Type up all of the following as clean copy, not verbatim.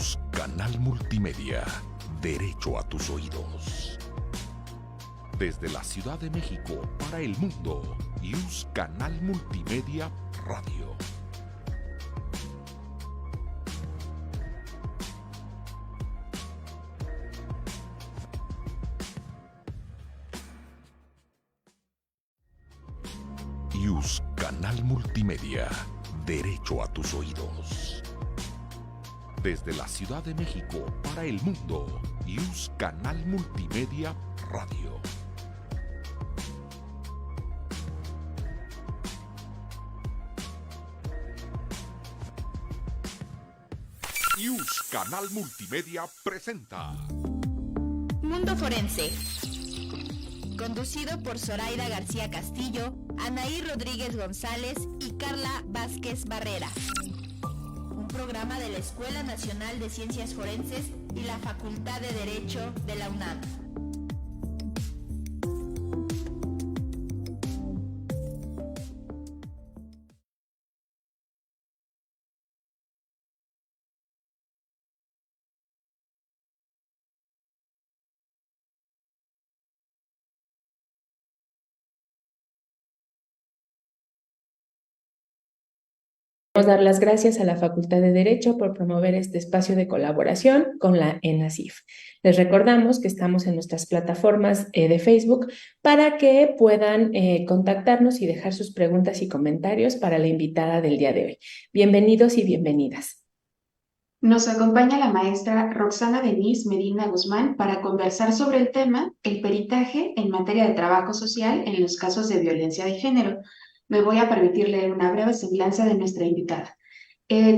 Yus Canal Multimedia, derecho a tus oídos. Desde la Ciudad de México para el mundo, Yus Canal Multimedia Radio. Yus Canal Multimedia, derecho a tus oídos. Desde la Ciudad de México para el mundo, Yus Canal Multimedia Radio. Yus Canal Multimedia presenta Mundo Forense, conducido por Zoraida García Castillo, Anaí Rodríguez González y Carla Vázquez Barrera. Un programa de la Escuela Nacional de Ciencias Forenses y la Facultad de Derecho de la UNAM. Dar las gracias a la Facultad de Derecho por promover este espacio de colaboración con la ENACIF. Les recordamos que estamos en nuestras plataformas de Facebook para que puedan contactarnos y dejar sus preguntas y comentarios para la invitada del día de hoy. Bienvenidos y bienvenidas. Nos acompaña la maestra Roxana Denise Medina Guzmán para conversar sobre el tema el peritaje en materia de trabajo social en los casos de violencia de género. Me voy a permitir leer una breve semblanza de nuestra invitada.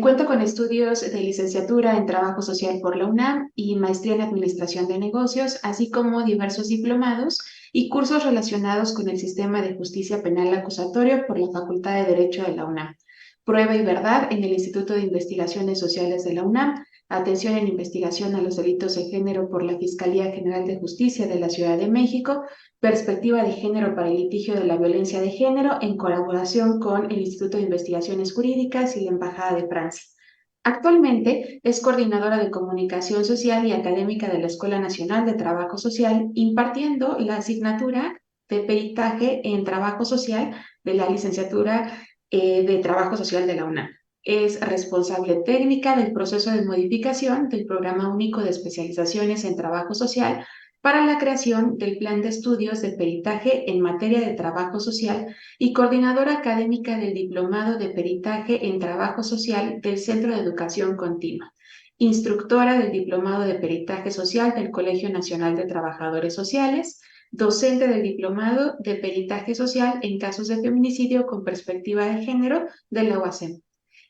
Cuento con estudios de licenciatura en Trabajo Social por la UNAM y maestría en Administración de Negocios, así como diversos diplomados y cursos relacionados con el sistema de justicia penal acusatorio por la Facultad de Derecho de la UNAM. Prueba y verdad en el Instituto de Investigaciones Sociales de la UNAM, atención en investigación a los delitos de género por la Fiscalía General de Justicia de la Ciudad de México, perspectiva de género para el litigio de la violencia de género en colaboración con el Instituto de Investigaciones Jurídicas y la Embajada de Francia. Actualmente es coordinadora de comunicación social y académica de la Escuela Nacional de Trabajo Social, impartiendo la asignatura de peritaje en trabajo social de la licenciatura de Trabajo Social de la UNAM. Es responsable técnica del proceso de modificación del Programa Único de Especializaciones en Trabajo Social para la creación del Plan de Estudios de Peritaje en materia de trabajo social y coordinadora académica del Diplomado de Peritaje en Trabajo Social del Centro de Educación Continua, instructora del Diplomado de Peritaje Social del Colegio Nacional de Trabajadores Sociales, docente del Diplomado de Peritaje Social en casos de feminicidio con perspectiva de género de la UASM.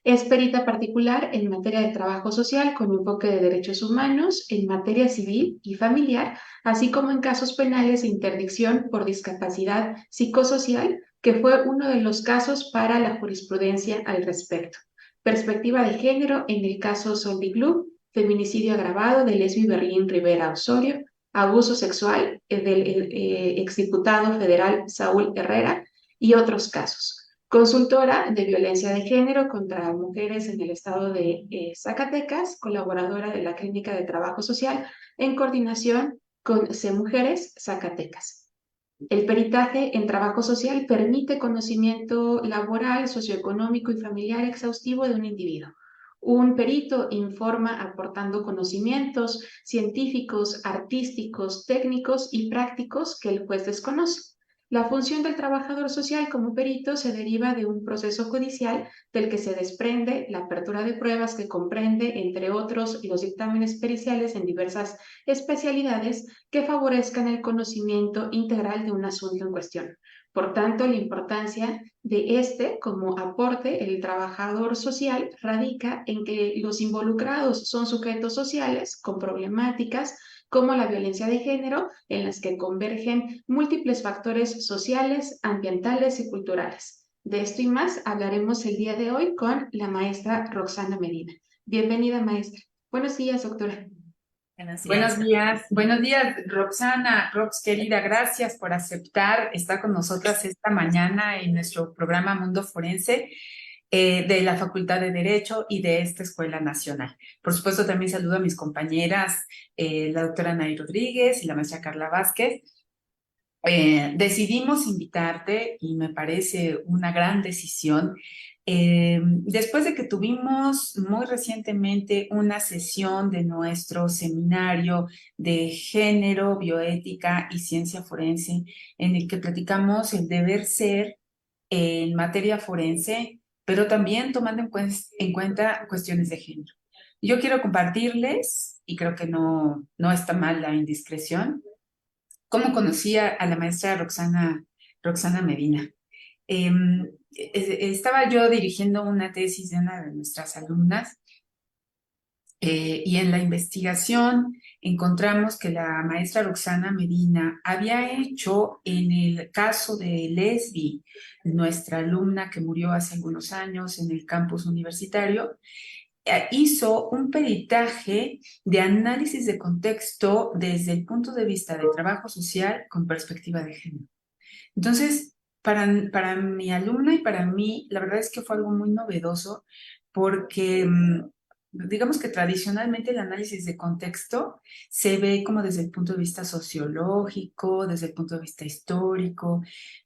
Es perita particular en materia de trabajo social con enfoque de derechos humanos, en materia civil y familiar, así como en casos penales de interdicción por discapacidad psicosocial, que fue uno de los casos para la jurisprudencia al respecto. Perspectiva de género en el caso Soldi Club, feminicidio agravado de Lesbi Berlín Rivera Osorio, abuso sexual del exdiputado federal Saúl Herrera y otros casos. Consultora de violencia de género contra mujeres en el estado de Zacatecas, colaboradora de la Clínica de Trabajo Social en coordinación con CEMujeres Zacatecas. El peritaje en trabajo social permite conocimiento laboral, socioeconómico y familiar exhaustivo de un individuo. Un perito informa aportando conocimientos científicos, artísticos, técnicos y prácticos que el juez desconoce. La función del trabajador social como perito se deriva de un proceso judicial del que se desprende la apertura de pruebas que comprende, entre otros, los dictámenes periciales en diversas especialidades que favorezcan el conocimiento integral de un asunto en cuestión. Por tanto, la importancia de este como aporte, el trabajador social, radica en que los involucrados son sujetos sociales con problemáticas como la violencia de género, en las que convergen múltiples factores sociales, ambientales y culturales. De esto y más hablaremos el día de hoy con la maestra Roxana Medina. Bienvenida, maestra. Buenos días, doctora. Buenos días, Roxana, Rox querida, gracias por aceptar estar con nosotras esta mañana en nuestro programa Mundo Forense. de la Facultad de Derecho y de esta Escuela Nacional. Por supuesto, también saludo a mis compañeras, la doctora Anaí Rodríguez y la maestra Carla Vázquez. Decidimos invitarte y me parece una gran decisión. Después de que tuvimos muy recientemente una sesión de nuestro seminario de género, bioética y ciencia forense, en el que platicamos el deber ser en materia forense, pero también tomando en cuenta cuestiones de género. Yo quiero compartirles, y creo que no está mal la indiscreción, cómo conocí a la maestra Roxana Medina. Estaba yo dirigiendo una tesis de una de nuestras alumnas y en la investigación encontramos que la maestra Roxana Medina había hecho en el caso de Lesbi, nuestra alumna que murió hace algunos años en el campus universitario, hizo un peritaje de análisis de contexto desde el punto de vista del trabajo social con perspectiva de género. Entonces, para mi alumna y para mí, la verdad es que fue algo muy novedoso porque digamos que tradicionalmente el análisis de contexto se ve como desde el punto de vista sociológico, desde el punto de vista histórico,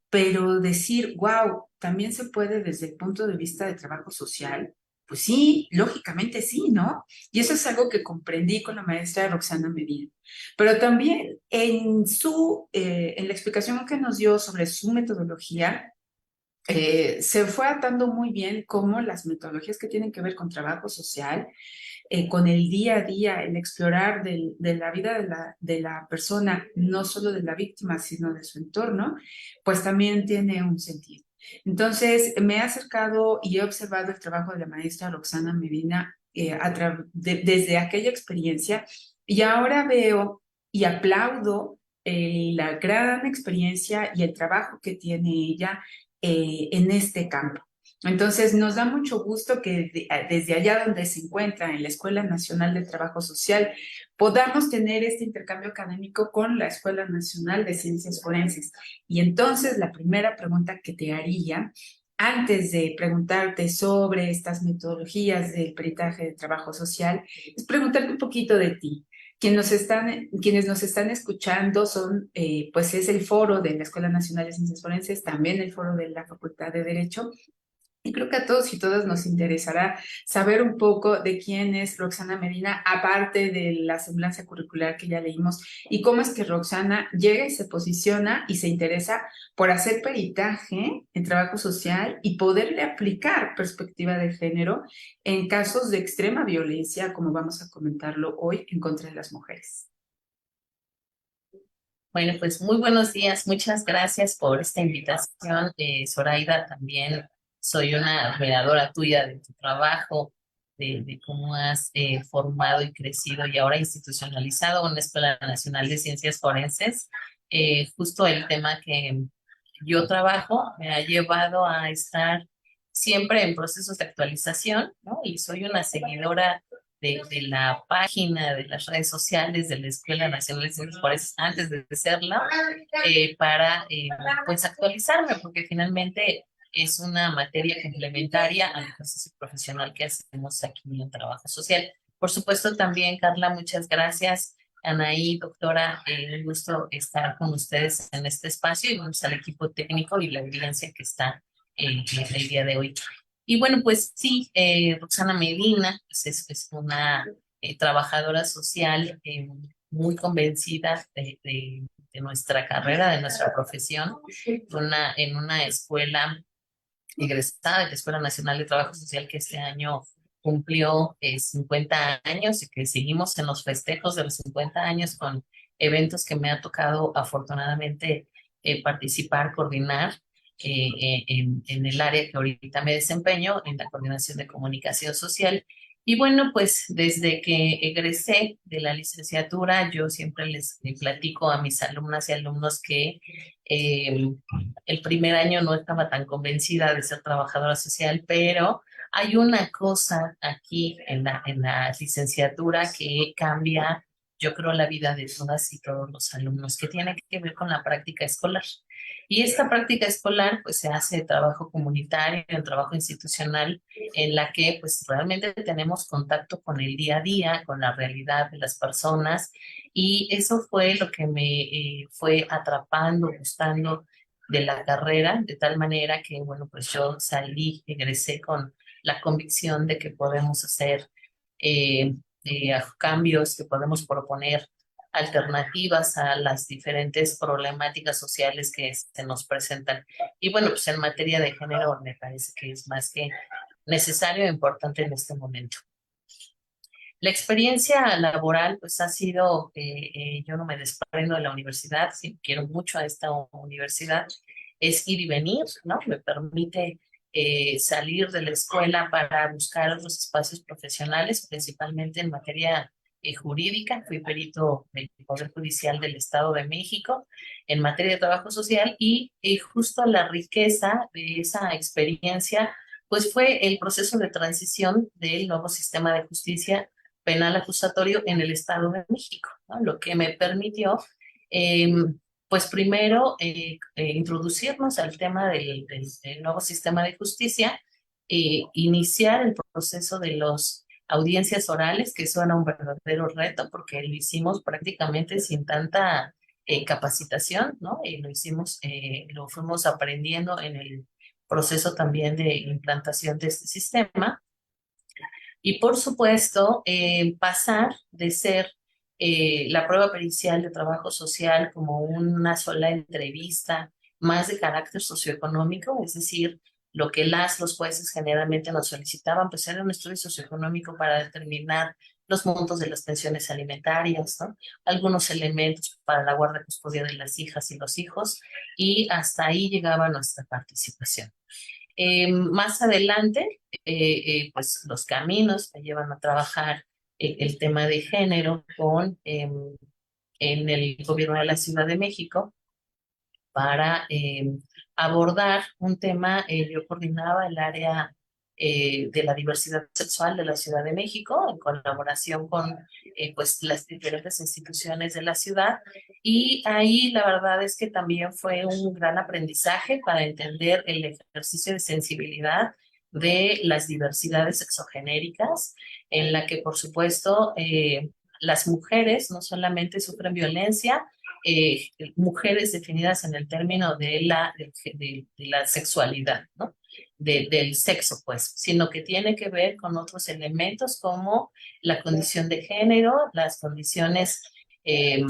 pero decir, wow, también se puede desde el punto de vista de trabajo social, pues sí, lógicamente sí, ¿no? Y eso es algo que comprendí con la maestra Roxana Medina. Pero también en la explicación que nos dio sobre su metodología, se fue atando muy bien cómo las metodologías que tienen que ver con trabajo social, con el día a día, el explorar de la vida de la persona, no solo de la víctima, sino de su entorno, pues también tiene un sentido. Entonces, me he acercado y he observado el trabajo de la maestra Roxana Medina desde aquella experiencia y ahora veo y aplaudo la gran experiencia y el trabajo que tiene ella en este campo. Entonces, nos da mucho gusto que desde allá donde se encuentra, en la Escuela Nacional de Trabajo Social, podamos tener este intercambio académico con la Escuela Nacional de Ciencias Forenses. Y entonces, la primera pregunta que te haría, antes de preguntarte sobre estas metodologías del peritaje de trabajo social, es preguntarte un poquito de ti. Quienes nos están escuchando son, pues es el foro de la Escuela Nacional de Ciencias Forenses, también el foro de la Facultad de Derecho, y creo que a todos y todas nos interesará saber un poco de quién es Roxana Medina, aparte de la semblanza curricular que ya leímos, y cómo es que Roxana llega y se posiciona y se interesa por hacer peritaje en trabajo social y poderle aplicar perspectiva de género en casos de extrema violencia, como vamos a comentarlo hoy, en contra de las mujeres. Bueno, pues muy buenos días. Muchas gracias por esta invitación. Zoraida, también soy una admiradora tuya de tu trabajo, de cómo has formado y crecido y ahora institucionalizado una Escuela Nacional de Ciencias Forenses. Justo el tema que yo trabajo me ha llevado a estar siempre en procesos de actualización, ¿no? Y soy una seguidora de la página, de las redes sociales de la Escuela Nacional de Ciencias Forenses antes de serla, para pues actualizarme, porque finalmente es una materia complementaria al ejercicio profesional que hacemos aquí en trabajo social. Por supuesto, también, Carla, muchas gracias. Anaí, doctora, un gusto estar con ustedes en este espacio y vamos al equipo técnico y la audiencia que está el día de hoy. Y bueno, pues sí, Roxana Medina pues es una trabajadora social muy convencida de nuestra carrera, de nuestra profesión, en una escuela egresada de la Escuela Nacional de Trabajo Social que este año cumplió 50 años y que seguimos en los festejos de los 50 años con eventos que me ha tocado afortunadamente participar, coordinar en el área que ahorita me desempeño, en la coordinación de comunicación social. Y bueno, pues desde que egresé de la licenciatura, yo siempre les platico a mis alumnas y alumnos que el primer año no estaba tan convencida de ser trabajadora social, pero hay una cosa aquí en la licenciatura que cambia, yo creo, la vida de todas y todos los alumnos, que tiene que ver con la práctica escolar. Y esta práctica escolar pues se hace trabajo comunitario, en trabajo institucional, en la que pues realmente tenemos contacto con el día a día, con la realidad de las personas, y eso fue lo que me fue atrapando, gustando de la carrera, de tal manera que bueno, pues yo salí, egresé con la convicción de que podemos hacer eh, cambios, que podemos proponer alternativas a las diferentes problemáticas sociales que se nos presentan. Y bueno, pues en materia de género me parece que es más que necesario e importante en este momento. La experiencia laboral, pues ha sido, yo no me desprendo de la universidad, sí, quiero mucho a esta universidad, es ir y venir, ¿no? Me permite salir de la escuela para buscar otros espacios profesionales, principalmente en materia jurídica. Fui perito del Poder Judicial del Estado de México en materia de trabajo social y justo la riqueza de esa experiencia, pues fue el proceso de transición del nuevo sistema de justicia penal acusatorio en el Estado de México, ¿no? Lo que me permitió, eh, pues primero, introducirnos al tema del nuevo sistema de justicia, iniciar el proceso de las audiencias orales, que eso era un verdadero reto, porque lo hicimos prácticamente sin tanta capacitación, ¿no? Y lo hicimos, lo fuimos aprendiendo en el proceso también de implantación de este sistema. Y por supuesto, pasar de ser la prueba pericial de trabajo social como una sola entrevista más de carácter socioeconómico, es decir, lo que los jueces generalmente nos solicitaban, pues era un estudio socioeconómico para determinar los montos de las pensiones alimentarias, ¿no? Algunos elementos para la guarda y custodia de las hijas y los hijos, y hasta ahí llegaba nuestra participación. Más adelante, pues los caminos me llevan a trabajar el tema de género en el gobierno de la Ciudad de México para abordar un tema. Yo coordinaba el área de la diversidad sexual de la Ciudad de México en colaboración con pues las diferentes instituciones de la ciudad, y ahí la verdad es que también fue un gran aprendizaje para entender el ejercicio de sensibilidad de las diversidades sexogenéricas, en la que por supuesto las mujeres no solamente sufren violencia, mujeres definidas en el término de la sexualidad, ¿no? Del sexo, pues, sino que tiene que ver con otros elementos como la condición de género, las condiciones eh,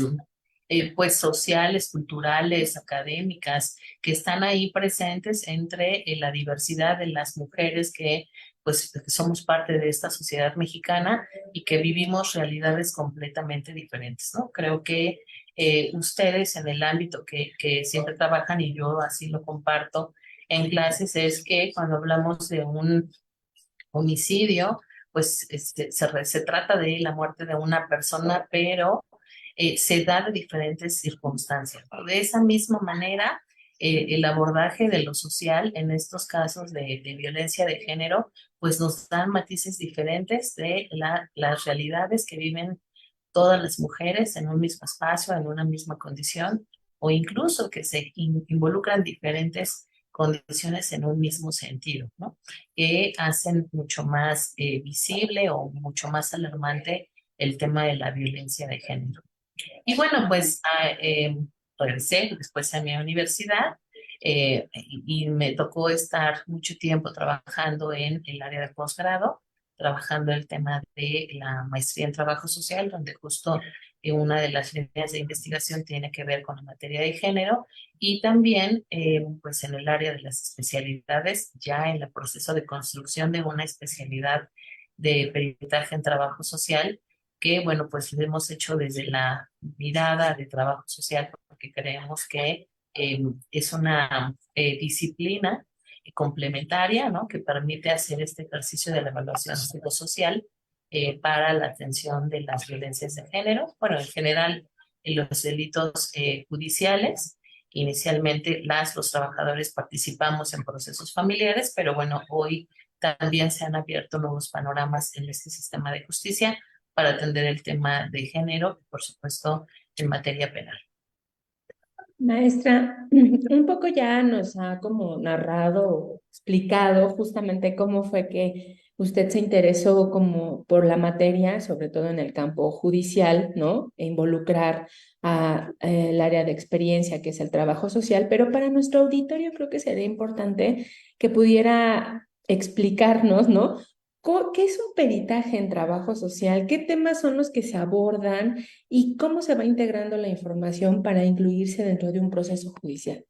pues sociales, culturales, académicas, que están ahí presentes entre la diversidad de las mujeres que pues que somos parte de esta sociedad mexicana y que vivimos realidades completamente diferentes, ¿no? Creo que ustedes en el ámbito que siempre trabajan, y yo así lo comparto en clases, es que cuando hablamos de un homicidio, pues se trata de la muerte de una persona, pero se da de diferentes circunstancias, ¿no? De esa misma manera, el abordaje de lo social en estos casos de violencia de género, pues nos dan matices diferentes de las realidades que viven todas las mujeres en un mismo espacio, en una misma condición, o incluso que se involucran diferentes condiciones en un mismo sentido, ¿no? Que hacen mucho más visible o mucho más alarmante el tema de la violencia de género. Y bueno, pues regresé después a mi universidad, y me tocó estar mucho tiempo trabajando en el área de posgrado, trabajando el tema de la maestría en trabajo social, donde justo una de las líneas de investigación tiene que ver con la materia de género, y también pues en el área de las especialidades, ya en el proceso de construcción de una especialidad de peritaje en trabajo social, que bueno, pues lo hemos hecho desde la mirada de trabajo social, porque creemos que es una disciplina complementaria, ¿no? Que permite hacer este ejercicio de la evaluación psicosocial para la atención de las violencias de género, bueno, en general en los delitos judiciales. Inicialmente los trabajadores participamos en procesos familiares, pero bueno, hoy también se han abierto nuevos panoramas en este sistema de justicia para atender el tema de género, por supuesto, en materia penal. Maestra, un poco ya nos ha como narrado, explicado justamente cómo fue que usted se interesó como por la materia, sobre todo en el campo judicial, ¿no? E involucrar a el área de experiencia que es el trabajo social, pero para nuestro auditorio creo que sería importante que pudiera explicarnos, ¿no? ¿Qué es un peritaje en trabajo social? ¿Qué temas son los que se abordan? ¿Y cómo se va integrando la información para incluirse dentro de un proceso judicial?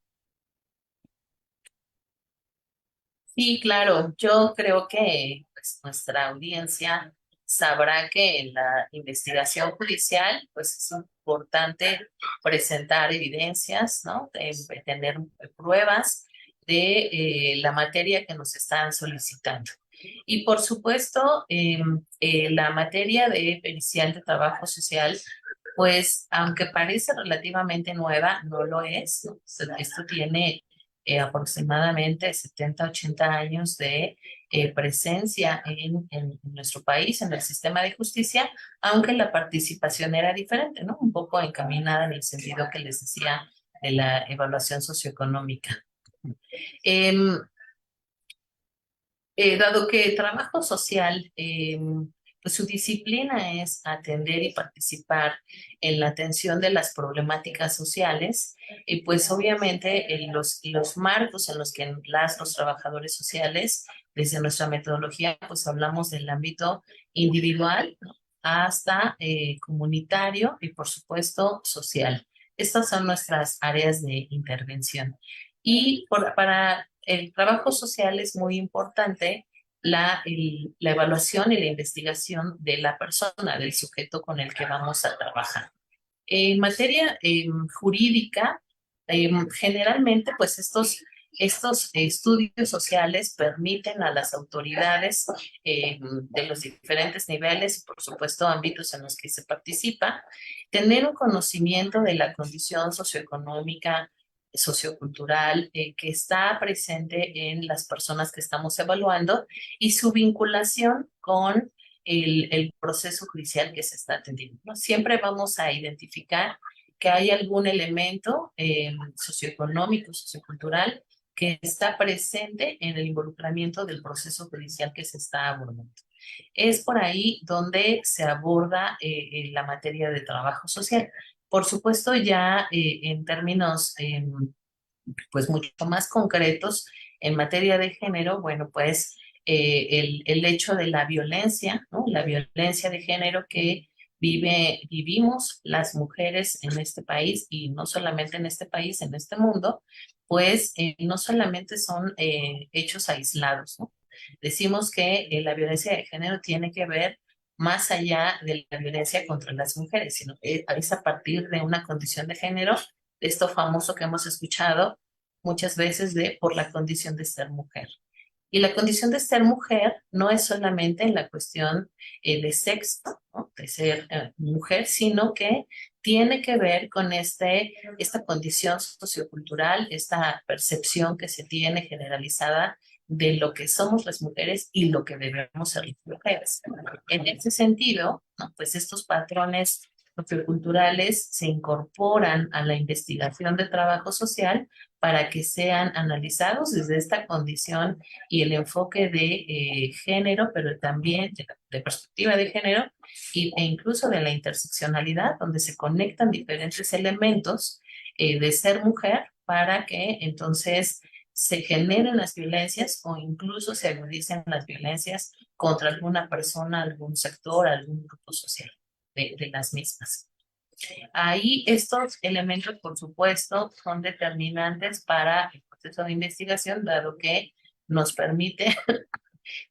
Sí, claro, yo creo que pues, nuestra audiencia sabrá que en la investigación judicial pues es importante presentar evidencias, ¿no? Tener pruebas de la materia que nos están solicitando. Y por supuesto, la materia de pericial de trabajo social, pues aunque parece relativamente nueva, no lo es, ¿no? Esto tiene aproximadamente 70, 80 años de presencia en nuestro país, en el sistema de justicia, aunque la participación era diferente, ¿no? Un poco encaminada en el sentido que les decía de la evaluación socioeconómica. Em, Dado que trabajo social, pues su disciplina es atender y participar en la atención de las problemáticas sociales, pues obviamente los marcos en los que los trabajadores sociales, desde nuestra metodología, pues hablamos del ámbito individual, ¿no? Hasta comunitario y por supuesto social. Estas son nuestras áreas de intervención. Para el trabajo social es muy importante la evaluación y la investigación de la persona, del sujeto con el que vamos a trabajar. En materia jurídica, generalmente, pues estos estudios sociales permiten a las autoridades de los diferentes niveles y, por supuesto, ámbitos en los que se participa, tener un conocimiento de la condición socioeconómica, sociocultural que está presente en las personas que estamos evaluando y su vinculación con el proceso judicial que se está atendiendo, ¿no? Siempre vamos a identificar que hay algún elemento socioeconómico, sociocultural, que está presente en el involucramiento del proceso judicial que se está abordando. Es por ahí donde se aborda la materia de trabajo social. Por supuesto, ya en términos pues mucho más concretos en materia de género, bueno, pues el hecho de la violencia, ¿no? La violencia de género que vivimos las mujeres en este país y no solamente en este país, en este mundo, pues no solamente son hechos aislados, ¿no? Decimos que la violencia de género tiene que ver más allá de la violencia contra las mujeres, sino es a partir de una condición de género, de esto famoso que hemos escuchado muchas veces de por la condición de ser mujer. Y la condición de ser mujer no es solamente en la cuestión de sexo, ¿no? De ser mujer, sino que tiene que ver con esta condición sociocultural, esta percepción que se tiene generalizada de lo que somos las mujeres y lo que debemos ser las mujeres. En ese sentido, ¿no? Pues estos patrones socioculturales se incorporan a la investigación de trabajo social para que sean analizados desde esta condición y el enfoque de género, pero también de perspectiva de género e incluso de la interseccionalidad, donde se conectan diferentes elementos de ser mujer para que entonces se generen las violencias o incluso se agudicen las violencias contra alguna persona, algún sector, algún grupo social de las mismas. Ahí estos elementos, por supuesto, son determinantes para el proceso de investigación, dado que nos permite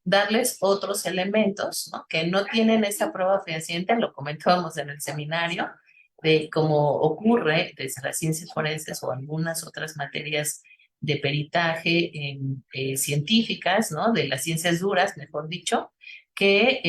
darles otros elementos, ¿no? Que no tienen esa prueba fehaciente, lo comentábamos en el seminario, de cómo ocurre desde las ciencias forenses o algunas otras materias de peritaje científicas, ¿no? De las ciencias duras, mejor dicho, que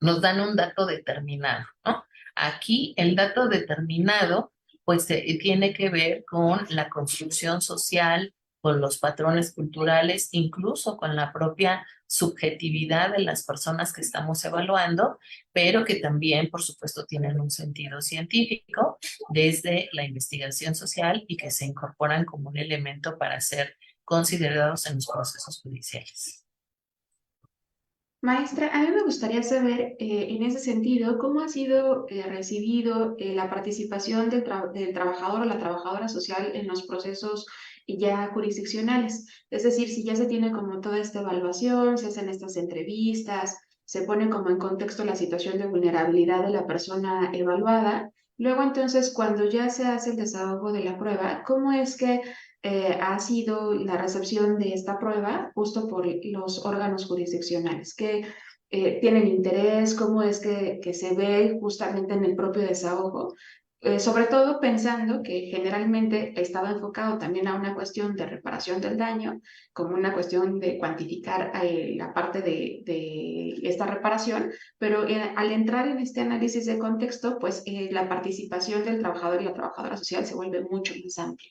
nos dan un dato determinado, ¿no? Aquí el dato determinado pues tiene que ver con la construcción social, con los patrones culturales, incluso con la propia subjetividad de las personas que estamos evaluando, pero que también, por supuesto, tienen un sentido científico desde la investigación social y que se incorporan como un elemento para ser considerados en los procesos judiciales. Maestra, a mí me gustaría saber en ese sentido cómo ha sido recibido la participación del trabajador o la trabajadora social en los procesos ya jurisdiccionales. Es decir, si ya se tiene como toda esta evaluación, se hacen estas entrevistas, se pone como en contexto la situación de vulnerabilidad de la persona evaluada. Luego entonces, cuando ya se hace el desahogo de la prueba, ¿cómo es que ha sido la recepción de esta prueba justo por los órganos jurisdiccionales que tienen interés, cómo es que se ve justamente en el propio desahogo? Sobre todo pensando que generalmente estaba enfocado también a una cuestión de reparación del daño, como una cuestión de cuantificar la parte de esta reparación, pero al entrar en este análisis de contexto, pues la participación del trabajador y la trabajadora social se vuelve mucho más amplia.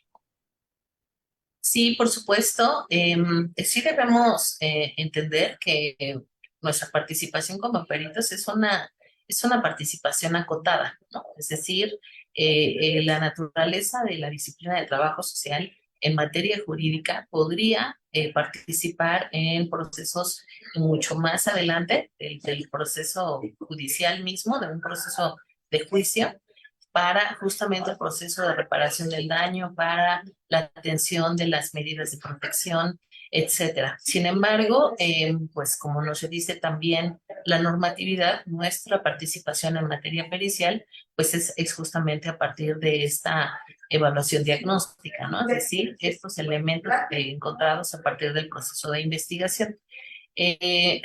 Sí, por supuesto. Sí debemos entender que nuestra participación como peritos es una participación acotada, ¿no? Es decir, la naturaleza de la disciplina de trabajo social en materia jurídica podría participar en procesos mucho más adelante del proceso judicial mismo, de un proceso de juicio, para justamente el proceso de reparación del daño, para la atención de las medidas de protección, etcétera. Sin embargo, pues como nos dice también la normatividad, nuestra participación en materia pericial, pues es justamente a partir de esta evaluación diagnóstica, ¿no? Es decir, estos elementos encontrados a partir del proceso de investigación. Eh,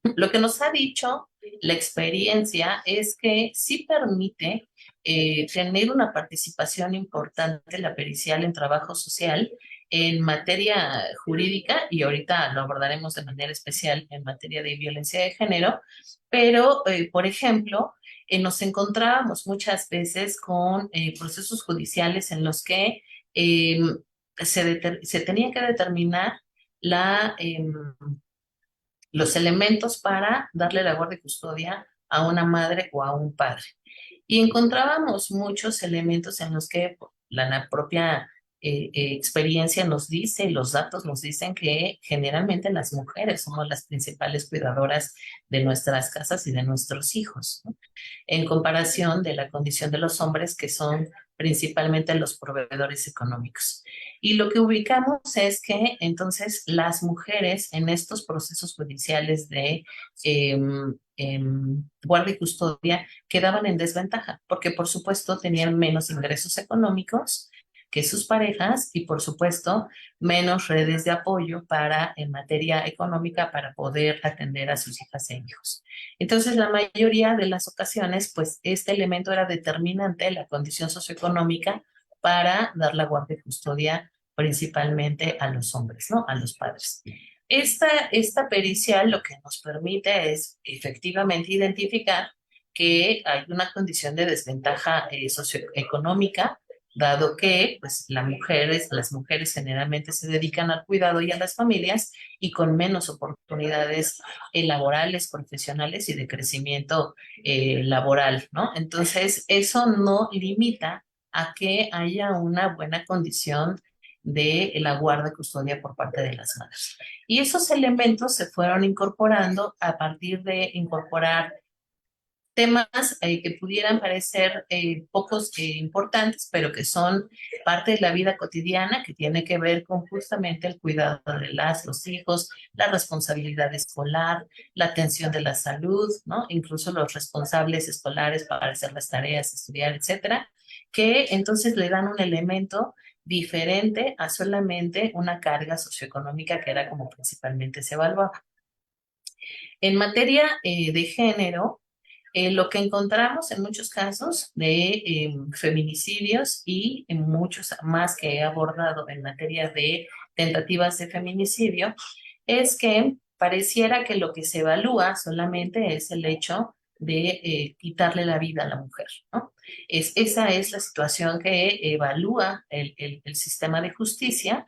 lo que nos ha dicho la experiencia es que sí permite tener una participación importante la pericial en trabajo social en materia jurídica, y ahorita lo abordaremos de manera especial en materia de violencia de género, pero, por ejemplo, nos encontrábamos muchas veces con procesos judiciales en los que eh, se tenía que determinar la los elementos para darle la guardia y custodia a una madre o a un padre. Y encontrábamos muchos elementos en los que la propia experiencia nos dice, los datos nos dicen que generalmente las mujeres somos las principales cuidadoras de nuestras casas y de nuestros hijos, ¿no? En comparación de la condición de los hombres, que son principalmente los proveedores económicos. Y lo que ubicamos es que entonces las mujeres en estos procesos judiciales de guardia y custodia quedaban en desventaja, porque por supuesto tenían menos ingresos económicos que sus parejas y por supuesto menos redes de apoyo para en materia económica para poder atender a sus hijas e hijos. Entonces, la mayoría de las ocasiones, pues este elemento era determinante, la condición socioeconómica, para dar la guardia y custodia principalmente a los hombres, ¿no? A los padres. Esta pericial lo que nos permite es efectivamente identificar que hay una condición de desventaja socioeconómica, dado que pues, las mujeres generalmente se dedican al cuidado y a las familias y con menos oportunidades laborales, profesionales y de crecimiento laboral, ¿no? Entonces, eso no limita a que haya una buena condición de la guardia y custodia por parte de las madres. Y esos elementos se fueron incorporando a partir de incorporar temas que pudieran parecer pocos importantes, pero que son parte de la vida cotidiana, que tiene que ver con justamente el cuidado de los hijos, la responsabilidad escolar, la atención de la salud, ¿no? Incluso los responsables escolares para hacer las tareas, estudiar, etcétera, que entonces le dan un elemento diferente a solamente una carga socioeconómica que era como principalmente se evaluaba. En materia de género, lo que encontramos en muchos casos de feminicidios y en muchos más que he abordado en materia de tentativas de feminicidio, es que pareciera que lo que se evalúa solamente es el hecho de quitarle la vida a la mujer, ¿no? Esa es la situación que evalúa el sistema de justicia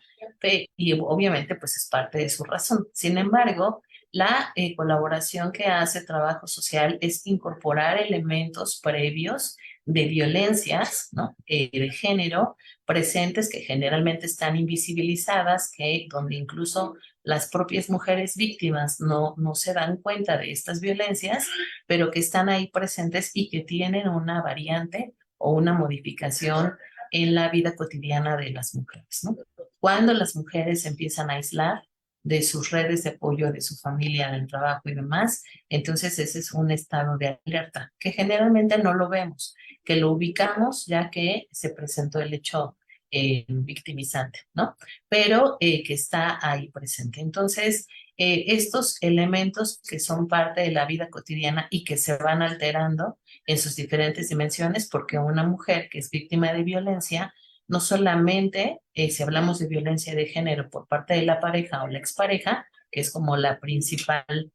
y obviamente pues es parte de su razón. Sin embargo, La colaboración que hace trabajo social es incorporar elementos previos de violencias, ¿no? De género presentes que generalmente están invisibilizadas, donde incluso las propias mujeres víctimas no se dan cuenta de estas violencias, pero que están ahí presentes y que tienen una variante o una modificación en la vida cotidiana de las mujeres, ¿no? Cuando las mujeres empiezan a aislar de sus redes de apoyo, de su familia, del trabajo y demás, entonces ese es un estado de alerta que generalmente no lo vemos, que lo ubicamos ya que se presentó el hecho victimizante, ¿no? Pero que está ahí presente. Entonces, estos elementos que son parte de la vida cotidiana y que se van alterando en sus diferentes dimensiones, porque una mujer que es víctima de violencia, no solamente si hablamos de violencia de género por parte de la pareja o la expareja, que es como la principal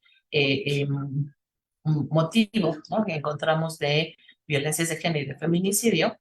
motivo, ¿no?, que encontramos de violencias de género y de feminicidio,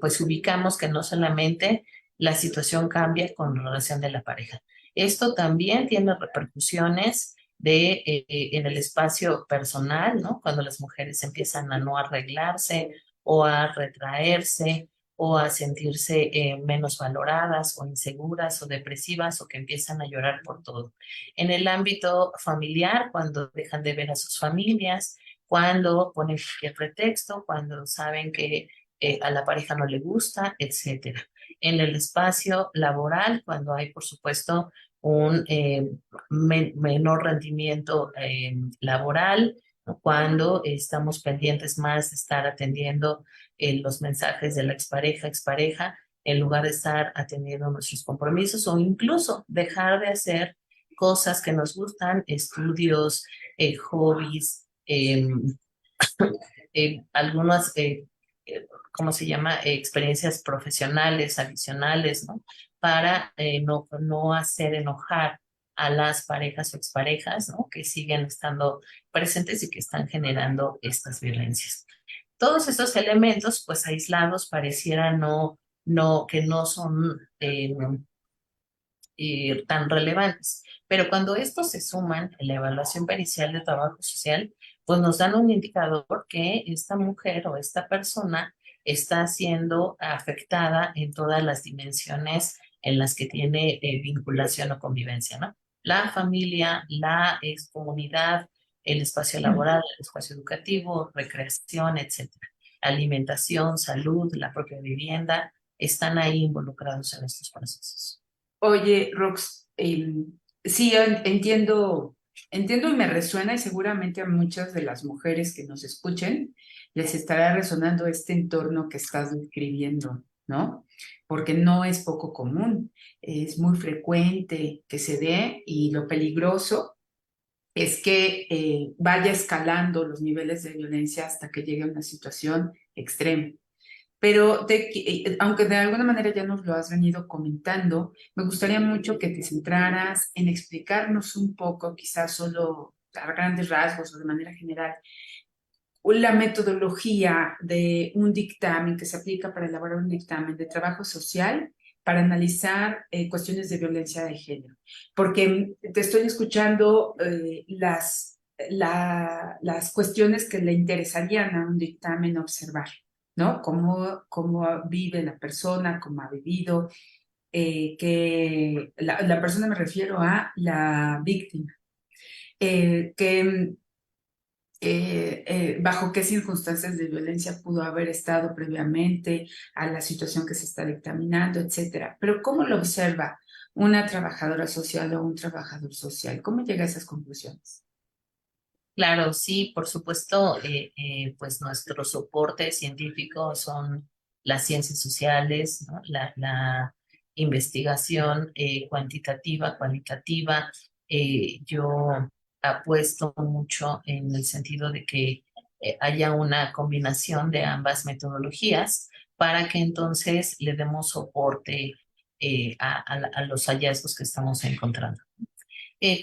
pues ubicamos que no solamente la situación cambia con relación de la pareja. Esto también tiene repercusiones en el espacio personal, ¿no? Cuando las mujeres empiezan a no arreglarse o a retraerse o a sentirse menos valoradas o inseguras o depresivas o que empiezan a llorar por todo. En el ámbito familiar, cuando dejan de ver a sus familias, cuando ponen cualquier pretexto, cuando saben que a la pareja no le gusta, etcétera. En el espacio laboral, cuando hay, por supuesto, un menor rendimiento laboral, ¿no? Cuando estamos pendientes más de estar atendiendo los mensajes de la expareja, en lugar de estar atendiendo nuestros compromisos o incluso dejar de hacer cosas que nos gustan, estudios, hobbies, algunas ¿cómo se llama? Experiencias profesionales, adicionales, ¿no? Para no hacer enojar a las parejas o exparejas, ¿no? Que siguen estando presentes y que están generando estas violencias. Todos estos elementos, pues aislados, pareciera que no son tan relevantes. Pero cuando estos se suman en la evaluación pericial de trabajo social, pues nos dan un indicador que esta mujer o esta persona está siendo afectada en todas las dimensiones en las que tiene vinculación o convivencia, ¿no? La familia, la comunidad, el espacio laboral, el espacio educativo, recreación, etcétera. Alimentación, salud, la propia vivienda, están ahí involucrados en estos procesos. Oye, Rox, sí, entiendo y me resuena y seguramente a muchas de las mujeres que nos escuchen les estará resonando este entorno que estás describiendo, ¿no? Porque no es poco común, es muy frecuente que se dé y lo peligroso es que vaya escalando los niveles de violencia hasta que llegue a una situación extrema. Pero aunque de alguna manera ya nos lo has venido comentando, me gustaría mucho que te centraras en explicarnos un poco, quizás solo a grandes rasgos o de manera general, la metodología de un dictamen que se aplica para elaborar un dictamen de trabajo social para analizar cuestiones de violencia de género. Porque te estoy escuchando las cuestiones que le interesarían a un dictamen observar, ¿no? Cómo vive la persona, cómo ha vivido, que la persona, me refiero a la víctima, bajo qué circunstancias de violencia pudo haber estado previamente a la situación que se está dictaminando, etcétera. Pero ¿cómo lo observa una trabajadora social o un trabajador social? ¿Cómo llega a esas conclusiones? Claro, sí, por supuesto, pues nuestro soporte científico son las ciencias sociales, ¿no? La investigación cuantitativa, cualitativa. Yo apuesto mucho en el sentido de que haya una combinación de ambas metodologías para que entonces le demos soporte a los hallazgos que estamos encontrando.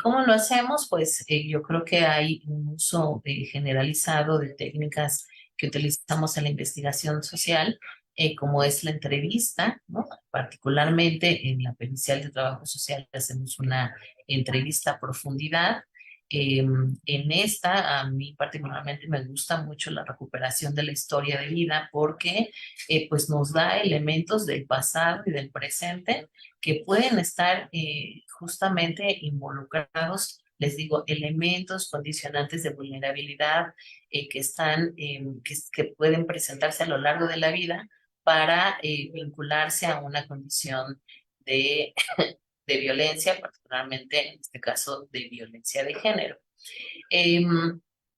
¿Cómo lo hacemos? Pues yo creo que hay un uso generalizado de técnicas que utilizamos en la investigación social, como es la entrevista, ¿no? Particularmente en la pericial de trabajo social hacemos una entrevista a profundidad En esta, a mí particularmente me gusta mucho la recuperación de la historia de vida porque pues nos da elementos del pasado y del presente que pueden estar justamente involucrados, les digo, elementos condicionantes de vulnerabilidad que están, que pueden presentarse a lo largo de la vida para vincularse a una condición de de violencia, particularmente en este caso de violencia de género. Eh,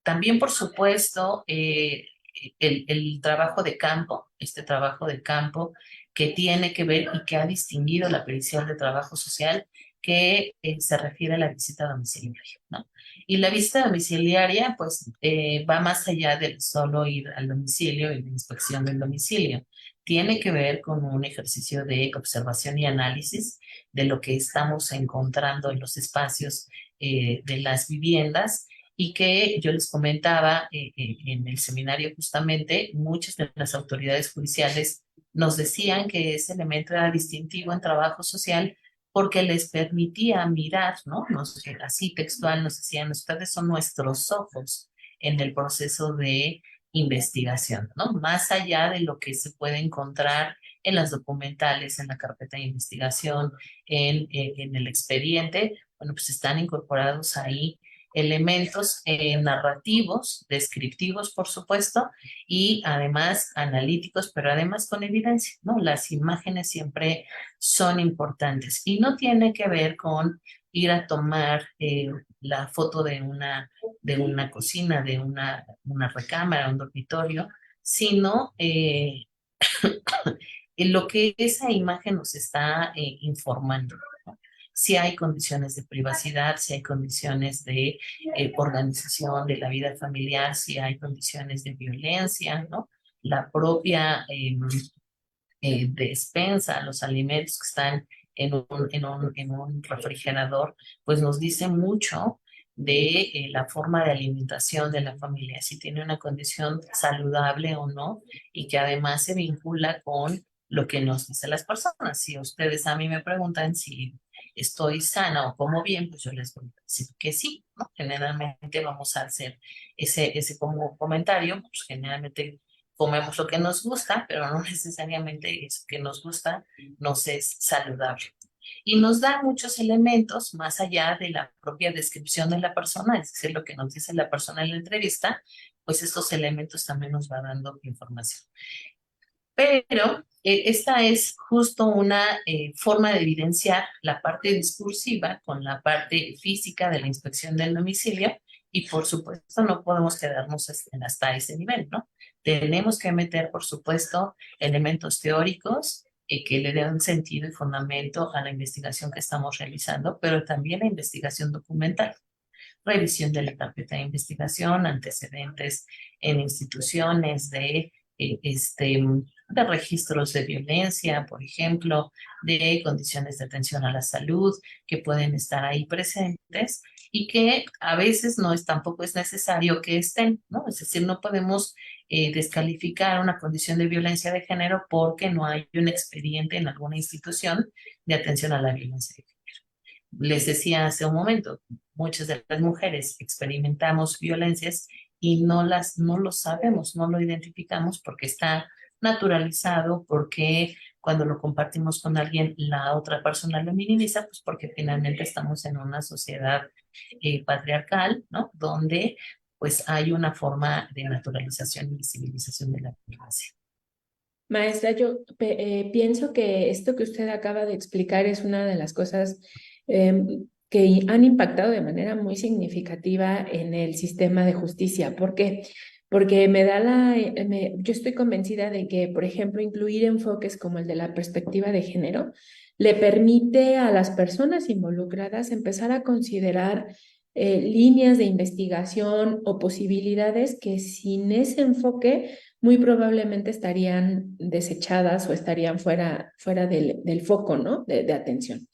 También, por supuesto, el trabajo de campo, este trabajo de campo que tiene que ver y que ha distinguido la pericial de trabajo social, que se refiere a la visita domiciliaria, ¿no? Y la visita domiciliaria, pues, va más allá de solo ir al domicilio y la inspección del domicilio. Tiene que ver con un ejercicio de observación y análisis de lo que estamos encontrando en los espacios de las viviendas y que yo les comentaba en el seminario justamente, muchas de las autoridades judiciales nos decían que ese elemento era distintivo en trabajo social porque les permitía mirar, ¿no? Así textual nos decían, ustedes son nuestros ojos en el proceso de investigación, ¿no? Más allá de lo que se puede encontrar en las documentales, en la carpeta de investigación, en el expediente, bueno, pues están incorporados ahí elementos narrativos, descriptivos, por supuesto, y además analíticos, pero además con evidencia, ¿no? Las imágenes siempre son importantes y no tiene que ver con ir a tomar la foto de una cocina, de una recámara, un dormitorio, sino en lo que esa imagen nos está informando, ¿no? Si hay condiciones de privacidad, si hay condiciones de organización de la vida familiar, si hay condiciones de violencia, ¿no? La propia despensa, los alimentos que están en un refrigerador, pues nos dice mucho de la forma de alimentación de la familia, si tiene una condición saludable o no, y que además se vincula con lo que nos dicen las personas. Si ustedes a mí me preguntan si estoy sana o como bien, pues yo les voy a decir que sí, ¿no? Generalmente vamos a hacer ese como comentario, pues generalmente comemos lo que nos gusta, pero no necesariamente eso que nos gusta nos es saludable. Y nos da muchos elementos más allá de la propia descripción de la persona, es decir, lo que nos dice la persona en la entrevista, pues estos elementos también nos va dando información. Pero esta es justo una forma de evidenciar la parte discursiva con la parte física de la inspección del domicilio y por supuesto no podemos quedarnos hasta ese nivel, ¿no? Tenemos que meter, por supuesto, elementos teóricos que le den sentido y fundamento a la investigación que estamos realizando, pero también la investigación documental, revisión de la carpeta de investigación, antecedentes en instituciones de registros de violencia, por ejemplo, de condiciones de atención a la salud que pueden estar ahí presentes y que a veces tampoco es necesario que estén, ¿no? Es decir, no podemos descalificar una condición de violencia de género porque no hay un expediente en alguna institución de atención a la violencia de género. Les decía hace un momento, muchas de las mujeres experimentamos violencias y no lo sabemos, no lo identificamos porque está naturalizado, porque cuando lo compartimos con alguien, la otra persona lo minimiza, pues porque finalmente estamos en una sociedad patriarcal, ¿no? Donde pues hay una forma de naturalización y visibilización de la violencia. Maestra, yo pienso que esto que usted acaba de explicar es una de las cosas que han impactado de manera muy significativa en el sistema de justicia. ¿Por qué? Porque yo estoy convencida de que, por ejemplo, incluir enfoques como el de la perspectiva de género le permite a las personas involucradas empezar a considerar líneas de investigación o posibilidades que sin ese enfoque muy probablemente estarían desechadas o estarían fuera del foco, ¿no? de atención.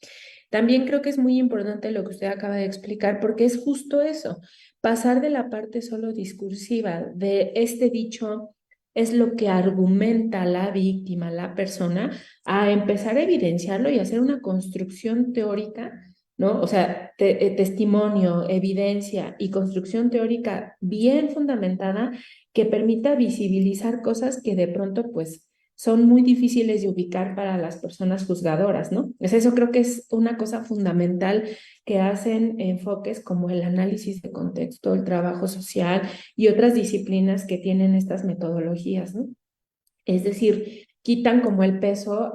También creo que es muy importante lo que usted acaba de explicar porque es justo eso, pasar de la parte solo discursiva de este dicho es lo que argumenta la víctima, la persona, a empezar a evidenciarlo y hacer una construcción teórica ¿no? O sea, testimonio, evidencia y construcción teórica bien fundamentada que permita visibilizar cosas que de pronto, pues, son muy difíciles de ubicar para las personas juzgadoras, ¿no? Es eso creo que es una cosa fundamental que hacen enfoques como el análisis de contexto, el trabajo social y otras disciplinas que tienen estas metodologías, ¿no? Es decir, quitan como el peso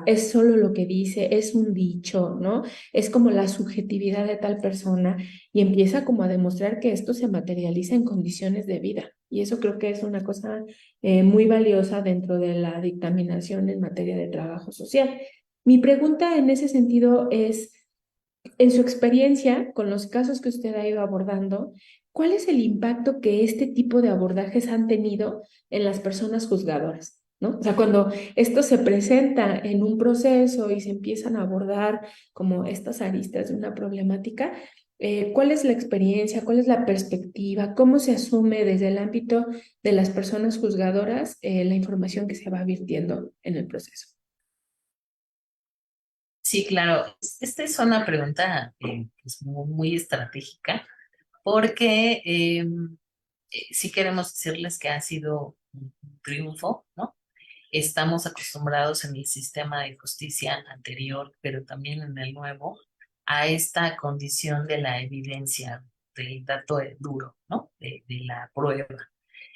es solo lo que dice, es un dicho, ¿no? Es como la subjetividad de tal persona y empieza como a demostrar que esto se materializa en condiciones de vida. Y eso creo que es una cosa muy valiosa dentro de la dictaminación en materia de trabajo social. Mi pregunta en ese sentido es, en su experiencia con los casos que usted ha ido abordando, ¿cuál es el impacto que este tipo de abordajes han tenido en las personas juzgadoras? ¿No? O sea, cuando esto se presenta en un proceso y se empiezan a abordar como estas aristas de una problemática, ¿cuál es la experiencia? ¿Cuál es la perspectiva? ¿Cómo se asume desde el ámbito de las personas juzgadoras la información que se va virtiendo en el proceso? Sí, claro. Esta es una pregunta pues, muy estratégica porque sí queremos decirles que ha sido un triunfo, ¿no? Estamos acostumbrados en el sistema de justicia anterior, pero también en el nuevo, a esta condición de la evidencia, del dato duro, ¿no? De la prueba.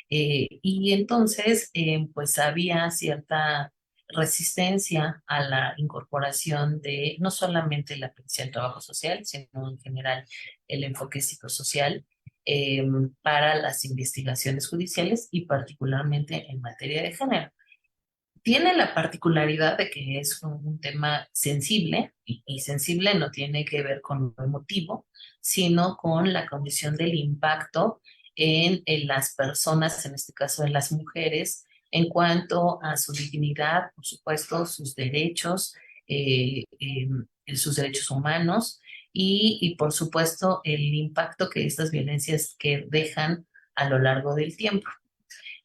Y entonces, pues había cierta resistencia a la incorporación de no solamente la policía del trabajo social, sino en general el enfoque psicosocial eh, para las investigaciones judiciales y particularmente en materia de género. Tiene la particularidad de que es un tema sensible y sensible no tiene que ver con lo emotivo, sino con la condición del impacto en las personas, en este caso en las mujeres, en cuanto a su dignidad, por supuesto, sus derechos, sus derechos humanos y por supuesto el impacto que estas violencias que dejan a lo largo del tiempo.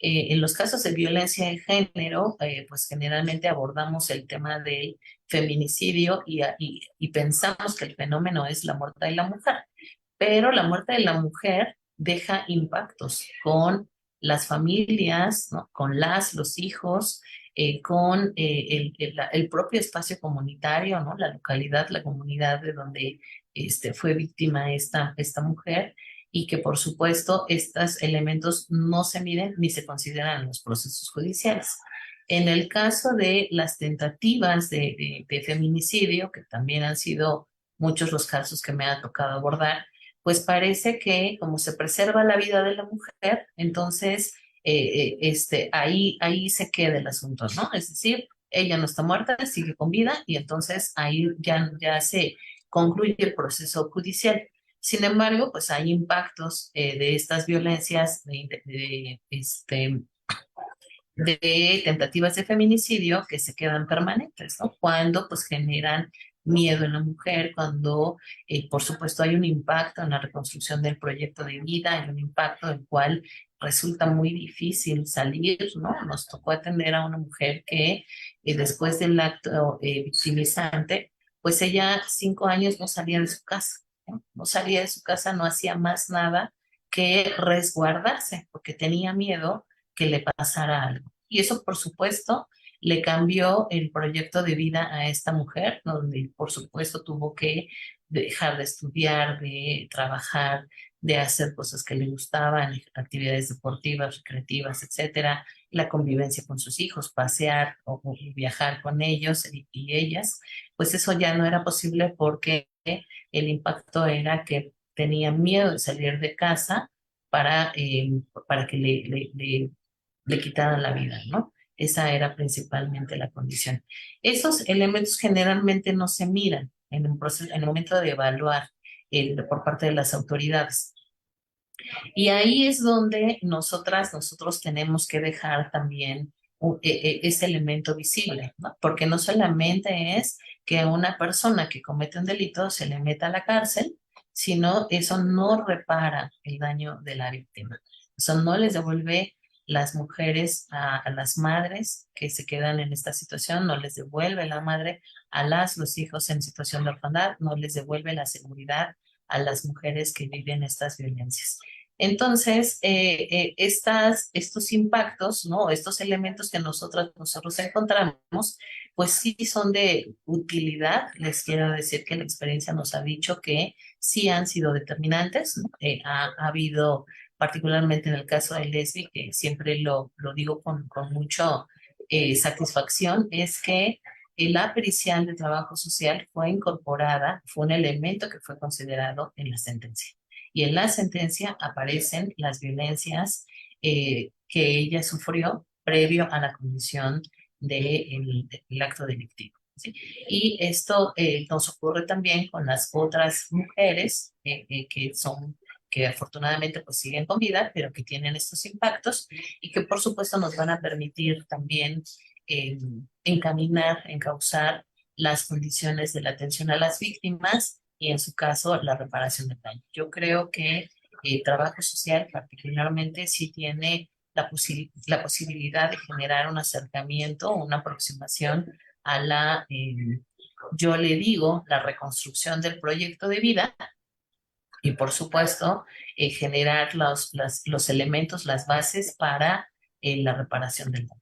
En los casos de violencia de género, pues generalmente abordamos el tema del feminicidio y pensamos que el fenómeno es la muerte de la mujer, pero la muerte de la mujer deja impactos con las familias, ¿no? Con los hijos, con el propio espacio comunitario, ¿no? La localidad, la comunidad de donde fue víctima esta mujer y que por supuesto estos elementos no se miden ni se consideran en los procesos judiciales. En el caso de las tentativas de feminicidio, que también han sido muchos los casos que me ha tocado abordar, pues parece que como se preserva la vida de la mujer, entonces ahí se queda el asunto, ¿no? Es decir, ella no está muerta, sigue con vida y entonces ahí ya se concluye el proceso judicial. Sin embargo, pues hay impactos de estas violencias, de tentativas de feminicidio que se quedan permanentes, ¿no? Cuando pues generan miedo en la mujer, cuando por supuesto hay un impacto en la reconstrucción del proyecto de vida, hay un impacto del cual resulta muy difícil salir, ¿no? Nos tocó atender a una mujer que después del acto victimizante, pues ella 5 años no salía de su casa, ¿no? No salía de su casa, no hacía más nada que resguardarse, porque tenía miedo que le pasara algo. Y eso, por supuesto, le cambió el proyecto de vida a esta mujer, donde, por supuesto, tuvo que dejar de estudiar, de trabajar, de hacer cosas que le gustaban, actividades deportivas, recreativas, etcétera, la convivencia con sus hijos, pasear o viajar con ellos y ellas, pues eso ya no era posible porque el impacto era que tenía miedo de salir de casa para que le quitaran la vida, ¿no? Esa era principalmente la condición. Esos elementos generalmente no se miran en un proceso, en el momento de evaluar por parte de las autoridades. Y ahí es donde nosotros tenemos que dejar también ese elemento visible, ¿no? Porque no solamente es que a una persona que comete un delito se le meta a la cárcel, sino eso no repara el daño de la víctima. Eso no les devuelve las mujeres, a las madres que se quedan en esta situación, no les devuelve la madre a los hijos en situación de orfandad, no les devuelve la seguridad a las mujeres que viven estas violencias. Entonces, estos impactos, ¿no? Estos elementos que nosotros encontramos, pues sí son de utilidad. Les quiero decir que la experiencia nos ha dicho que sí han sido determinantes, ¿no? Ha habido, particularmente en el caso de Leslie, que siempre lo digo con mucho satisfacción, es que la pericial de trabajo social fue incorporada, fue un elemento que fue considerado en la sentencia. Y en la sentencia aparecen las violencias que ella sufrió previo a la comisión del acto delictivo. ¿Sí? Y esto nos ocurre también con las otras mujeres que afortunadamente pues siguen con vida, pero que tienen estos impactos y que por supuesto nos van a permitir también encaminar, encauzar las condiciones de la atención a las víctimas y en su caso la reparación del daño. Yo creo que trabajo social particularmente sí tiene la posibilidad de generar un acercamiento, una aproximación a yo le digo, la reconstrucción del proyecto de vida y por supuesto generar los elementos, las bases para la reparación del daño.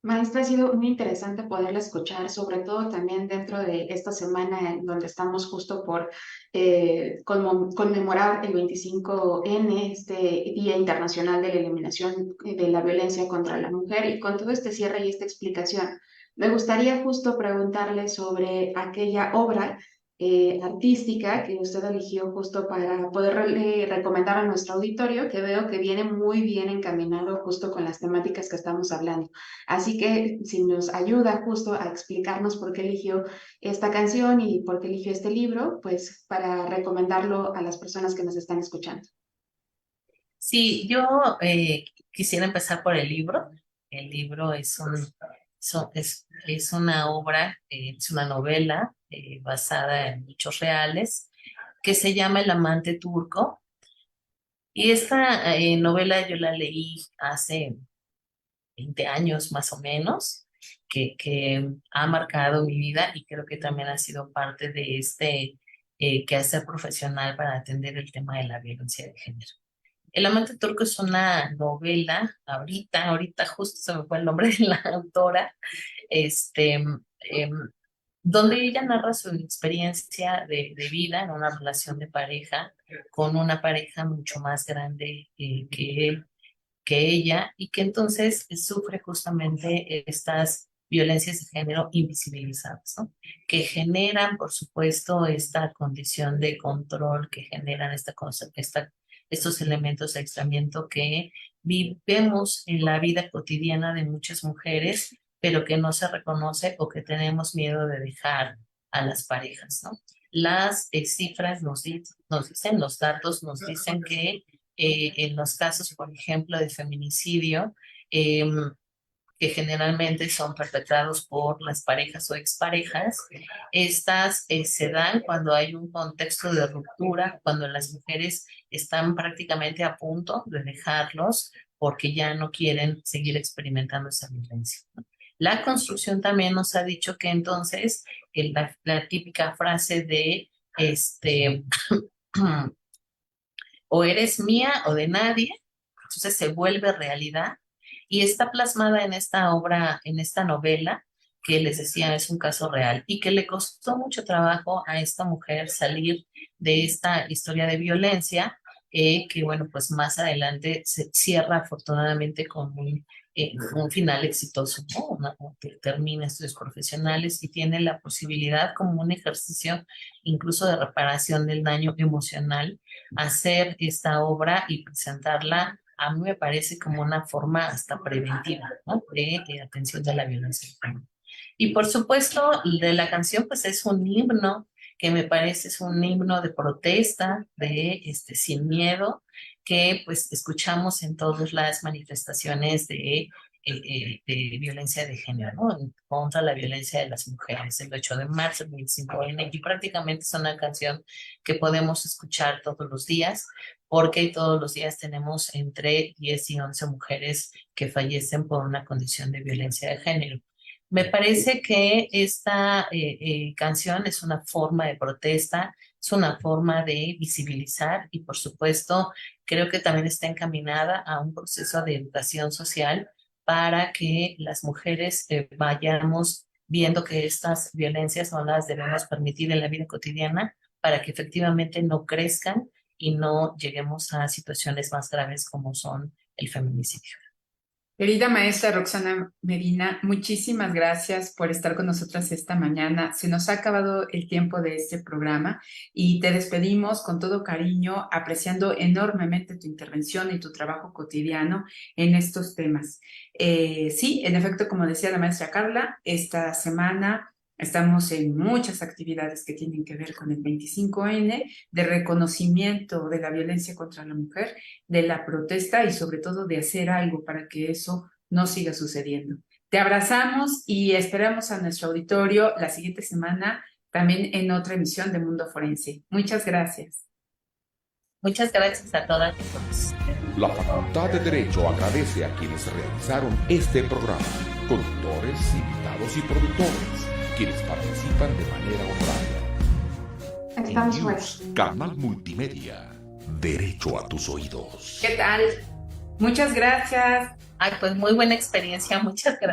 Maestra, ha sido muy interesante poderla escuchar, sobre todo también dentro de esta semana en donde estamos justo por conmemorar el 25N, este Día Internacional de la Eliminación de la Violencia contra la Mujer, y con todo este cierre y esta explicación, me gustaría justo preguntarle sobre aquella obra artística que usted eligió justo para poderle recomendar a nuestro auditorio, que veo que viene muy bien encaminado justo con las temáticas que estamos hablando. Así que si nos ayuda justo a explicarnos por qué eligió esta canción y por qué eligió este libro, pues para recomendarlo a las personas que nos están escuchando. Sí, yo quisiera empezar por el libro. El libro es una obra, es una novela basada en hechos reales que se llama El amante turco. Y esta novela yo la leí hace 20 años más o menos, que ha marcado mi vida y creo que también ha sido parte de este quehacer profesional para atender el tema de la violencia de género. El amante turco es una novela, ahorita justo se me fue el nombre de la autora, este, donde ella narra su experiencia de vida en una relación de pareja con una pareja mucho más grande que ella y que entonces sufre justamente estas violencias de género invisibilizadas, ¿no? Que generan, por supuesto, esta condición de control, que generan estos elementos de aislamiento que vivimos en la vida cotidiana de muchas mujeres, pero que no se reconoce o que tenemos miedo de dejar a las parejas, ¿no? Las cifras nos dicen, los datos nos dicen que en los casos, por ejemplo, de feminicidio, que generalmente son perpetrados por las parejas o exparejas, estas se dan cuando hay un contexto de ruptura, cuando las mujeres están prácticamente a punto de dejarlos porque ya no quieren seguir experimentando esa violencia, ¿no? La construcción también nos ha dicho que entonces la típica frase de o eres mía o de nadie, entonces se vuelve realidad y está plasmada en esta obra, en esta novela, que les decía es un caso real y que le costó mucho trabajo a esta mujer salir de esta historia de violencia, que bueno, pues más adelante se cierra afortunadamente con un final exitoso, ¿no? Que termina estudios profesionales y tiene la posibilidad como un ejercicio incluso de reparación del daño emocional, hacer esta obra y presentarla, a mí me parece como una forma hasta preventiva, ¿no? De atención de la violencia. Y por supuesto, de la canción, pues es un himno que me parece es un himno de protesta, de sin miedo, que pues escuchamos en todas las manifestaciones de violencia de género, ¿no? Contra la violencia de las mujeres, el 8 de marzo, el 25N, y prácticamente es una canción que podemos escuchar todos los días, porque todos los días tenemos entre 10 y 11 mujeres que fallecen por una condición de violencia de género. Me parece que esta canción es una forma de protesta, es una forma de visibilizar y, por supuesto, creo que también está encaminada a un proceso de educación social para que las mujeres vayamos viendo que estas violencias no las debemos permitir en la vida cotidiana para que efectivamente no crezcan y no lleguemos a situaciones más graves como son el feminicidio. Querida maestra Roxana Medina, muchísimas gracias por estar con nosotras esta mañana. Se nos ha acabado el tiempo de este programa y te despedimos con todo cariño, apreciando enormemente tu intervención y tu trabajo cotidiano en estos temas. Sí, en efecto, como decía la maestra Carla, esta semana estamos en muchas actividades que tienen que ver con el 25N, de reconocimiento de la violencia contra la mujer, de la protesta y sobre todo de hacer algo para que eso no siga sucediendo. Te abrazamos y esperamos a nuestro auditorio la siguiente semana también en otra emisión de Mundo Forense. Muchas gracias. Muchas gracias a todas y todos. La Facultad de Derecho agradece a quienes realizaron este programa, conductores, invitados y productores, quienes participan de manera honoraria. Estamos fuera. News, Canal Multimedia, derecho a tus oídos. ¿Qué tal? Muchas gracias. Ay, pues muy buena experiencia, muchas gracias.